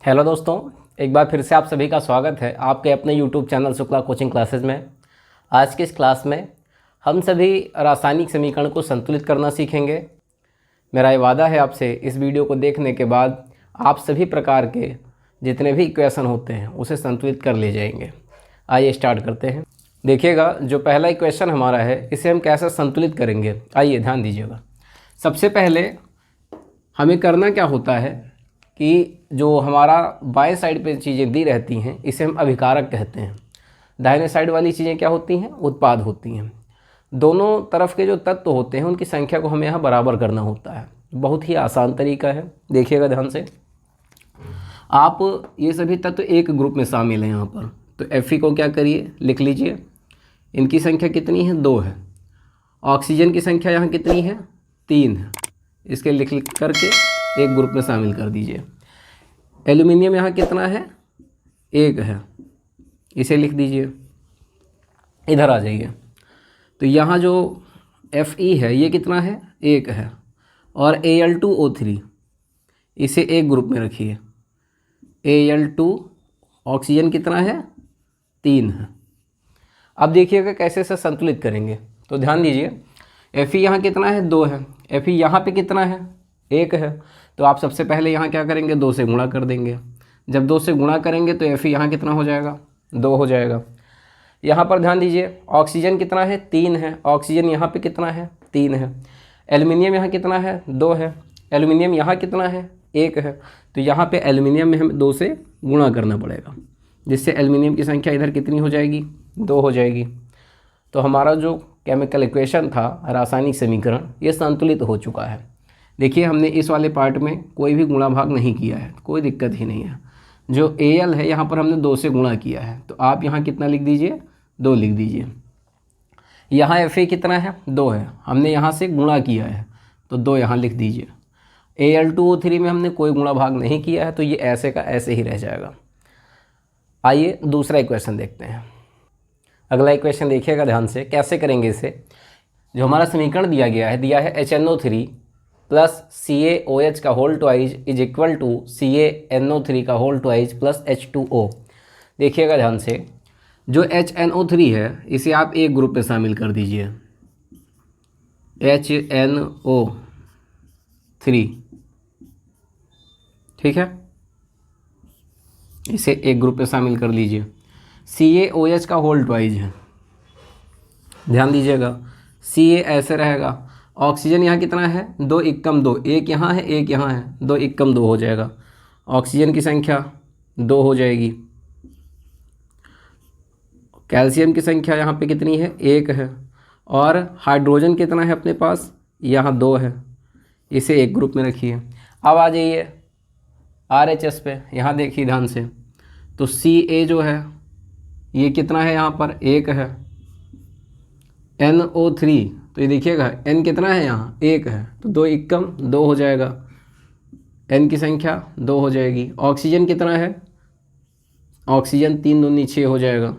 Hello दोस्तों, एक बार फिर से आप सभी का स्वागत है आपके अपने YouTube channel Shukla coaching classes में। आज की इस क्लास में हम सभी रासायनिक समीकरण को संतुलित करना सीखेंगे। मेरा ये वादा है आपसे, इस वीडियो को देखने के बाद आप सभी प्रकार के जितने भी इक्वेशन होते हैं उसे संतुलित कर ले जाएंगे। आइए स्टार्ट करते हैं। देखिएगा, जो पहला इक्वेशन हमारा है इसे हम कैसे संतुलित करेंगे, आइए ध्यान दीजिएगा। सबसे पहले हमें करना क्या होता है कि जो हमारा बाएं साइड पे चीज़ें दी रहती हैं इसे हम अभिकारक कहते हैं। दाहिने साइड वाली चीज़ें क्या होती हैं, उत्पाद होती हैं। दोनों तरफ के जो तत्व होते हैं उनकी संख्या को हमें यहाँ बराबर करना होता है। बहुत ही आसान तरीका है, देखिएगा ध्यान से। आप ये सभी तत्व एक ग्रुप में शामिल हैं यहाँ पर, तो Fe को क्या करिए, लिख लीजिए। इनकी संख्या कितनी है, 2 है। ऑक्सीजन की संख्या यहाँ कितनी है, 3 है। इसके लिख करके एक ग्रुप में शामिल कर दीजिए। एल्यूमिनियम यहाँ कितना है, 1 है। इसे लिख दीजिए। इधर आ जाइए, तो यहाँ जो Fe है ये कितना है, 1 है। और Al2O3 इसे एक ग्रुप में रखिए। Al2 ऑक्सीजन कितना है, 3 है। अब देखिएगा कैसे से संतुलित करेंगे, तो ध्यान दीजिए। Fe यहाँ कितना है, 2 है। Fe यहाँ पे कितना है, 1 है। तो आप सबसे पहले यहाँ क्या करेंगे, 2 से गुणा कर देंगे। जब 2 से गुणा करेंगे तो Fe यहाँ कितना हो जाएगा, 2 हो जाएगा। यहाँ पर ध्यान दीजिए, ऑक्सीजन कितना है, 3 है। ऑक्सीजन यहाँ पे कितना है, 3 है। एल्युमिनियम यहाँ कितना है, 2 है। एल्युमिनियम यहाँ कितना है, 1 है। तो यहाँ पे एल्युमिनियम में हमें 2 से गुणा करना पड़ेगा, जिससे एल्युमिनियम की संख्या इधर कितनी हो जाएगी, 2 हो जाएगी। तो हमारा जो केमिकल इक्वेशन था, रासायनिक समीकरण, ये संतुलित हो चुका है। देखिए, हमने इस वाले पार्ट में कोई भी गुणा भाग नहीं किया है, कोई दिक्कत ही नहीं है। जो Al है यहाँ पर हमने 2 से गुणा किया है, तो आप यहाँ कितना लिख दीजिए, 2 लिख दीजिए। यहाँ Fa कितना है, 2 है। हमने यहाँ से गुणा किया है तो 2 यहाँ लिख दीजिए। Al2O3 में हमने कोई गुणा भाग नहीं किया है, तो ये ऐसे का ऐसे ही रह जाएगा। आइए दूसरा इक्वेशन देखते हैं। अगला इक्वेशन देखिएगा ध्यान से, कैसे करेंगे इसे। जो हमारा समीकरण दिया है HNO3 प्लस CaOH का whole twice is equal to CaNO3 का होल ट्वाइज प्लस H2O। देखिएगा ध्यान से, जो HNO3 है इसे आप एक ग्रुप में शामिल कर दीजिए, HNO3, ठीक है। इसे एक ग्रुप में शामिल कर लीजिए। CaOH का होल ट्वाइज है, ध्यान दीजिएगा। Ca ऐसे रहेगा। ऑक्सीजन यहाँ कितना है, 2 एकम 2, एक यहाँ है एक यहाँ है, 2 एकम 2 हो जाएगा। ऑक्सीजन की संख्या 2 हो जाएगी। कैल्शियम की संख्या यहाँ पे कितनी है, 1 है। और हाइड्रोजन कितना है अपने पास, यहाँ 2 है। इसे एक ग्रुप में रखिए। अब आ जाइए RHS पे, यहाँ देखिए ध्यान से। तो Ca जो है ये कितना है, यहाँ पर 1 है। NO3, तो ये देखिएगा N कितना है, यहाँ 1 है, तो 2 एकम 2 हो जाएगा। N की संख्या 2 हो जाएगी। ऑक्सीजन कितना है, ऑक्सीजन 3 दूनी 6 हो जाएगा।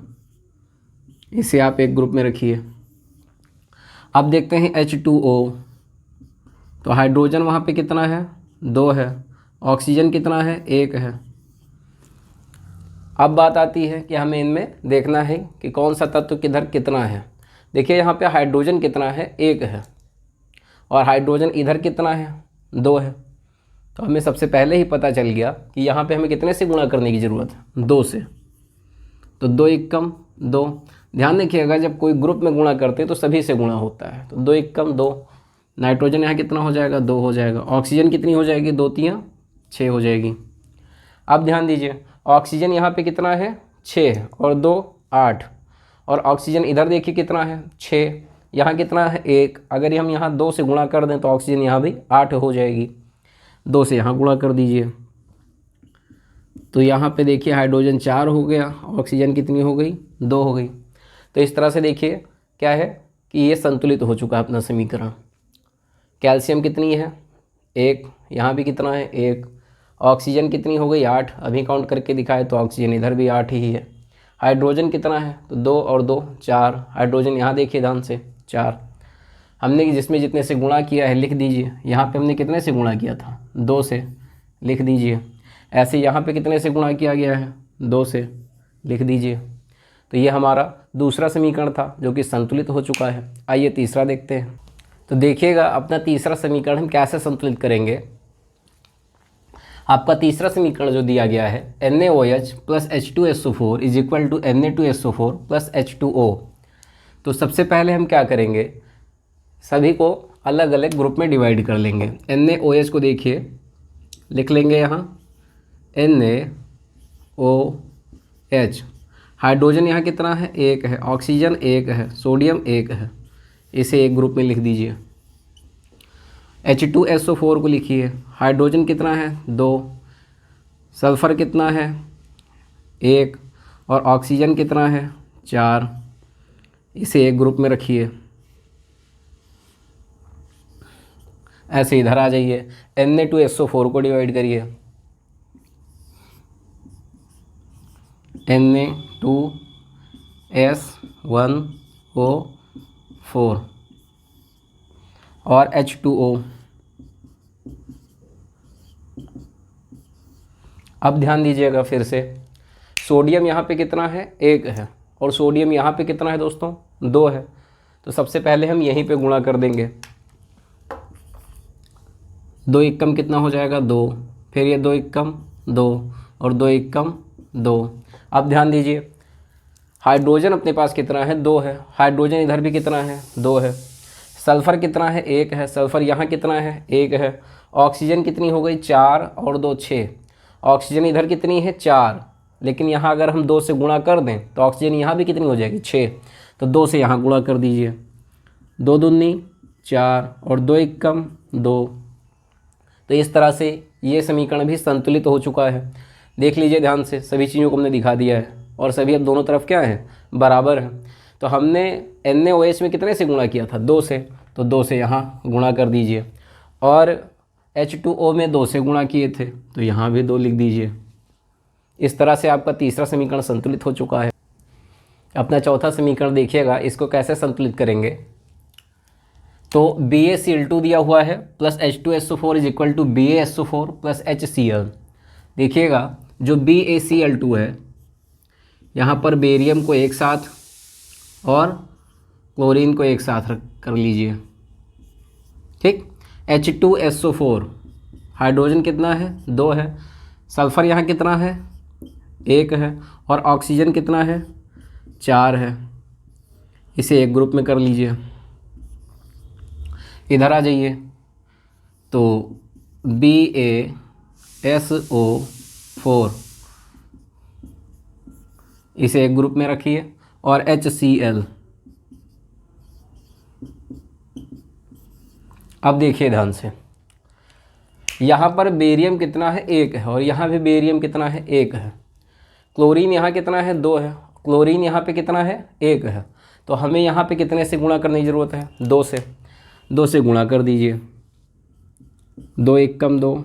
इसे आप एक ग्रुप में रखिए। अब देखते हैं H2O, तो हाइड्रोजन वहाँ पे कितना है, 2 है। ऑक्सीजन कितना है, 1 है। अब बात आती है कि हमें इनमें देखना है कि कौन सा तत्व किधर कितना है। देखिए यहाँ पे हाइड्रोजन कितना है, 1 है। और हाइड्रोजन इधर कितना है, 2 है। तो हमें सबसे पहले ही पता चल गया कि यहाँ पे हमें कितने से गुणा करने की ज़रूरत है, 2 से। तो 2 एकम 2। ध्यान रखिएगा, जब कोई ग्रुप में गुणा करते हैं तो सभी से गुणा होता है। तो 2 एकम 2। नाइट्रोजन यहाँ कितना हो जाएगा, 2 हो जाएगा। ऑक्सीजन कितनी हो जाएगी, 2 तियाँ 6 हो जाएगी। अब ध्यान दीजिए, ऑक्सीजन यहाँ पे कितना है, 6 है, और 2 8। और ऑक्सीजन इधर देखिए कितना है, 6। यहाँ कितना है, 1। अगर हम यहाँ 2 से गुणा कर दें तो ऑक्सीजन यहाँ भी 8 हो जाएगी। 2 से यहाँ गुणा कर दीजिए, तो यहाँ पे देखिए हाइड्रोजन 4 हो गया, ऑक्सीजन कितनी हो गई, 2 हो गई। तो इस तरह से देखिए क्या है कि ये संतुलित हो चुका है अपना समीकरण। कैल्शियम कितनी है, 1। यहाँ भी कितना है, 1। ऑक्सीजन कितनी हो गई, 8। अभी काउंट करके दिखाए तो ऑक्सीजन इधर भी 8 ही है। हाइड्रोजन कितना है, तो 2 और 2 4। हाइड्रोजन यहाँ देखिए ध्यान से, 4। हमने जिसमें जितने से गुणा किया है लिख दीजिए। यहाँ पे हमने कितने से गुणा किया था, 2 से, लिख दीजिए। ऐसे यहाँ पे कितने से गुणा किया गया है, 2 से, लिख दीजिए। तो ये हमारा दूसरा समीकरण था जो कि संतुलित हो चुका है। आइए तीसरा देखते हैं। तो देखिएगा अपना तीसरा समीकरण हम कैसे संतुलित करेंगे। आपका तीसरा समीकरण जो दिया गया है NaOH plus H2SO4 is equal to Na2SO4 plus H2O। तो सबसे पहले हम क्या करेंगे, सभी को अलग अलग ग्रुप में डिवाइड कर लेंगे। NaOH को देखिए, लिख लेंगे यहाँ NaOH। हाइड्रोजन यहाँ कितना है, 1 है, ऑक्सीजन 1 है, सोडियम 1 है, इसे एक ग्रुप में लिख दीजिए। H2SO4 को लिखिए, हाइड्रोजन कितना है, 2, सल्फ़र कितना है, 1, और ऑक्सीजन कितना है, 4, इसे एक ग्रुप में रखिए। ऐसे इधर आ जाइए, Na2SO4 को डिवाइड करिए, Na2S1O4 और H2O। अब ध्यान दीजिएगा फिर से, सोडियम यहाँ पे कितना है, 1 है, और सोडियम यहाँ पे कितना है दोस्तों, 2 है। तो सबसे पहले हम यहीं पे गुणा कर देंगे। 2 एकम कितना हो जाएगा, 2, फिर ये 2 एकम 2 और 2 एकम 2। अब ध्यान दीजिए, हाइड्रोजन अपने पास कितना है, 2 है, हाइड्रोजन इधर भी कितना है, 2 है, सल्फ़र कितना है, 1 है, सल्फ़र यहाँ कितना है, 1 है, ऑक्सीजन कितनी हो गई, 4 और 2 6, ऑक्सीजन इधर कितनी है, 4, लेकिन यहाँ अगर हम 2 से गुणा कर दें तो ऑक्सीजन यहाँ भी कितनी हो जाएगी, 6, तो 2 से यहाँ गुणा कर दीजिए, 2 दूनी 4 और 2 एकम 2। तो इस तरह से ये समीकरण भी संतुलित हो चुका है। देख लीजिए ध्यान से, सभी चीज़ों को हमने दिखा दिया है और सभी अब दोनों तरफ क्या है, बराबर है। तो हमने NaOH में कितने से गुणा किया था, 2 से, तो 2 से यहाँ गुणा कर दीजिए, और H2O में 2 से गुणा किए थे तो यहाँ भी 2 लिख दीजिए। इस तरह से आपका तीसरा समीकरण संतुलित हो चुका है। अपना चौथा समीकरण देखिएगा, इसको कैसे संतुलित करेंगे। तो BaCl2 दिया हुआ है plus H2SO4 is equal to BaSO4 plus HCl। देखिएगा जो BaCl2 है, यहाँ पर बेरियम को एक साथ और क्लोरीन को एक साथ कर लीजिए, ठीक। H2SO4, हाइड्रोजन कितना है, 2 है, सल्फ़र यहाँ कितना है, 1 है, और ऑक्सीजन कितना है, 4 है, इसे एक ग्रुप में कर लीजिए। इधर आ जाइए, तो BaSO4 इसे एक ग्रुप में रखिए, और HCl। अब देखिए ध्यान से, यहाँ पर बेरियम कितना है, 1 है, और यहाँ भी बेरियम कितना है, 1 है, क्लोरीन यहाँ कितना है, 2 है, क्लोरीन यहाँ पे कितना है, 1 है। तो हमें यहाँ पे कितने से गुणा करने की ज़रूरत है, 2 से। 2 से गुणा कर दीजिए, 2 एकम 2,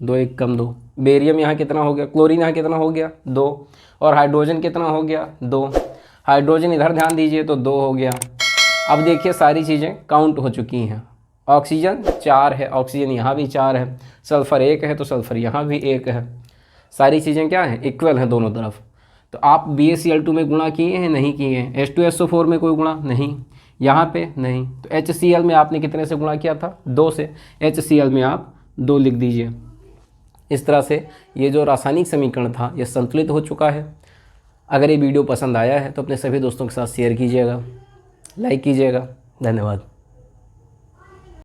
2 एकम 2, बेरियम यहाँ कितना हो गया, क्लोरीन यहाँ कितना हो गया, 2, और हाइड्रोजन कितना हो गया, 2, हाइड्रोजन इधर ध्यान दीजिए तो 2 हो गया। अब देखिए सारी चीज़ें काउंट हो चुकी हैं। ऑक्सीजन 4 है, ऑक्सीजन यहाँ भी 4 है, सल्फ़र 1 है तो सल्फ़र यहाँ भी 1 है, सारी चीज़ें क्या हैं, इक्वल हैं दोनों तरफ। तो आप BaCl2 में गुणा किए हैं, नहीं किए हैं। H2SO4 में कोई गुणा नहीं, यहाँ पे नहीं। तो HCl में आपने कितने से गुणा किया था, 2 से, HCl में आप 2 लिख दीजिए। इस तरह से ये जो रासायनिक समीकरण था ये संतुलित हो चुका है। अगर ये वीडियो पसंद आया है तो अपने सभी दोस्तों के साथ शेयर कीजिएगा, लाइक कीजिएगा। धन्यवाद।